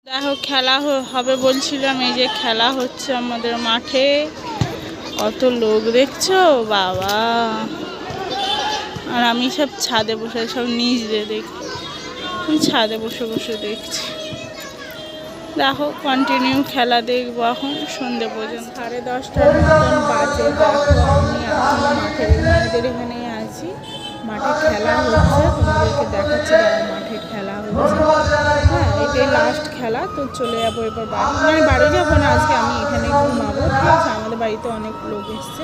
দেখো খেলা হবে বলছিলাম, এই যে খেলা হচ্ছে আমাদের মাঠে। কত লোক দেখছো বাবা। আর আমি সব ছাদে বসে, সব নিচ দিয়ে দেখি, ছাদে বসে বসে দেখছি। দেখো কন্টিনিউ খেলা দেখবো এখন সন্ধ্যে পর্যন্ত। 10:30টার মতন বাজে। দেখো আমি এখনো মাঠের মেয়েদের এখানেই আছি। মাঠে খেলা হচ্ছে, তোমাদেরকে দেখাচ্ছি। দেখো মাঠে খেলা হচ্ছে। হ্যাঁ, এটাই লাস্ট খেলা। তো চলে যাবো এবার বাড়ি। মানে বাড়ি যাবো না, আজকে আমি এখানে ঘুমাবো। ঠিক আছে, আমাদের বাড়িতে অনেক লোক এসছে।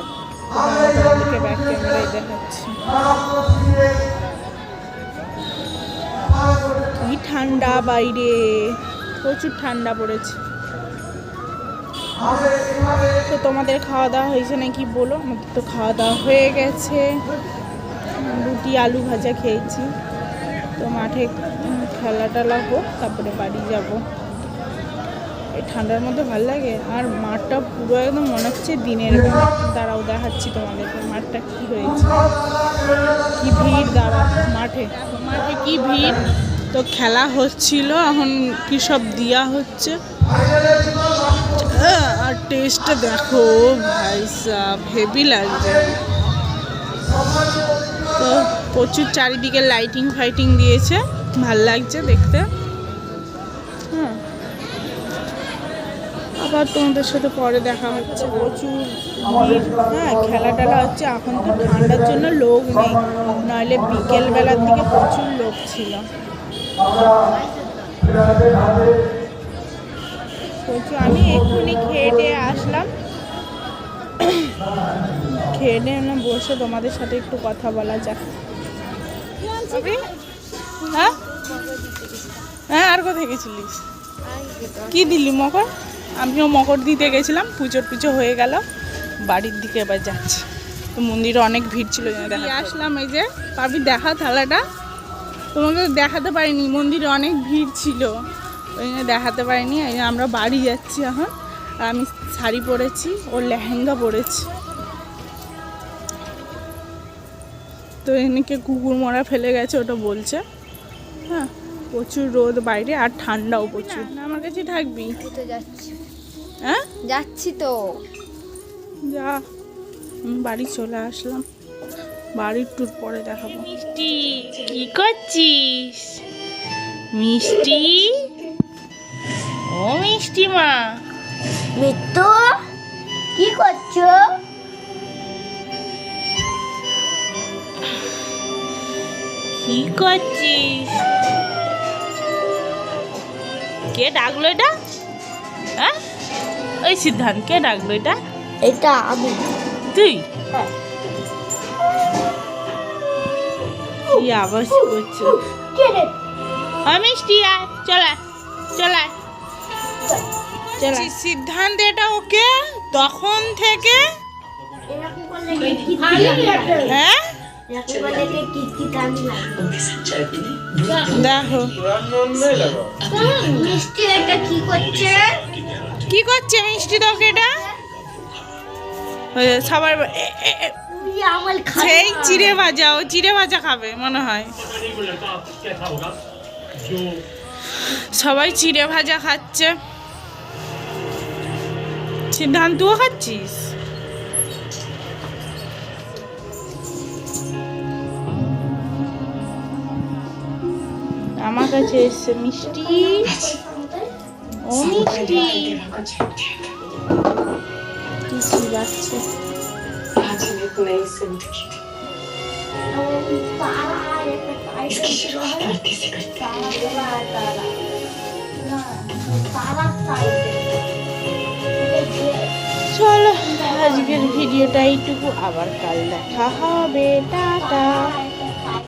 তোমাদেরকে ব্যাক ক্যামেরায় দেখাচ্ছি। কি ঠান্ডা বাইরে, প্রচুর ঠান্ডা পড়েছে। তো তোমাদের খাওয়া দাওয়া হয়েছে নাকি বলো? আমাদের তো খাওয়া দাওয়া হয়ে গেছে। রুটি আলু ভাজা খেয়েছি। তো মাঠে খেলা টেলা হোক, তারপরে বাড়ি যাব। এই ঠান্ডার মধ্যে ভালো লাগে। আর মাঠটা পুরো একদম মনে হচ্ছে দিনের বেলা। দাঁড়াও দেখাচ্ছি তোমাদেরকে মাঠটা কি হয়েছে, কি ভিড়। দাঁড়াও, মাঠে কি ভিড়। তো খেলা হচ্ছিল, এখন কি সব দেওয়া হচ্ছে। আর টেস্টটা দেখো ভাই সাব, হেভি লাগছে। তো প্রচুর চারিদিকে লাইটিং ফাইটিং দিয়েছে, ভাল লাগছে দেখতে। হ্যাঁ, আবার তোমাদের সাথে পরে দেখা হচ্ছে। প্রচুর ভিড়। হ্যাঁ, খেলা টেলা হচ্ছে। এখন তো ঠান্ডার জন্য লোক নেই, নইলে বিকেল বেলার দিকে প্রচুর লোক ছিল। প্রচুর। আমি এক্ষুনি খেয়ে দিয়ে আসলাম। খেয়ে দিয়ে বসে তোমাদের সাথে একটু কথা বলা যাক। হ্যাঁ হ্যাঁ, আর কোথায় গেছিলিস? কি দিলি মকর? আমিও মকর দিতে গেছিলাম। পুজো হয়ে গেল, বাড়ির দিকে এবার যাচ্ছি। তো মন্দিরে অনেক ভিড় ছিল, আসলাম। এই যে পাবি, দেখা থালাটা তোমাকে দেখাতে পারিনি, মন্দিরে অনেক ভিড় ছিল, ওই জন্য দেখাতে পারিনি। এই জন্য আমরা বাড়ি যাচ্ছি এখন। আর আমি শাড়ি পরেছি, ও লেহেঙ্গা পরেছি। তো এদিকে কুকুর মরা ফেলে গেছে, ওটা বলছে। হ্যাঁ, প্রচুর রোদ বাইরে, আর ঠান্ডাও প্রচুর। আমার কাছে থাকবি? তো যাচ্ছি। হ্যাঁ, যাচ্ছি তো। যা, বাড়ি চলে আসলাম। বাড়ির ট্যুর পরে দেখাবো। মিষ্টি, কি করছিস? মিষ্টি, ও মিষ্টি মা। মিত্তু, কি করছো? কি করছিস? কে ডাকলো এটা? হ্যাঁ, ওই সিদ্ধান্ত, কে ডাকলো এটা? এটা আমি। তুই? হ্যাঁ। কি আওয়াজ করছো? মিষ্টি আয়, চলা চলা চলা। সিদ্ধান্ত এটা ওকে তখন থেকে। হ্যাঁ, দেখো মিষ্টি এটা কি করছে? কি করছে মিষ্টি তোকে এটা? সবার সেই চিড়ে ভাজা, ও চিড়ে ভাজা খাবে মনে হয়। সবাই চিড়ে ভাজা খাচ্ছে। সিদ্ধান্তও খাচ্ছিস? আমার কাছে এসছে মিষ্টি, ও মিষ্টি কি যাচ্ছে। চলো আজকের ভিডিওটা এইটুকু, আবার কাল দেখা হবে। টাটা।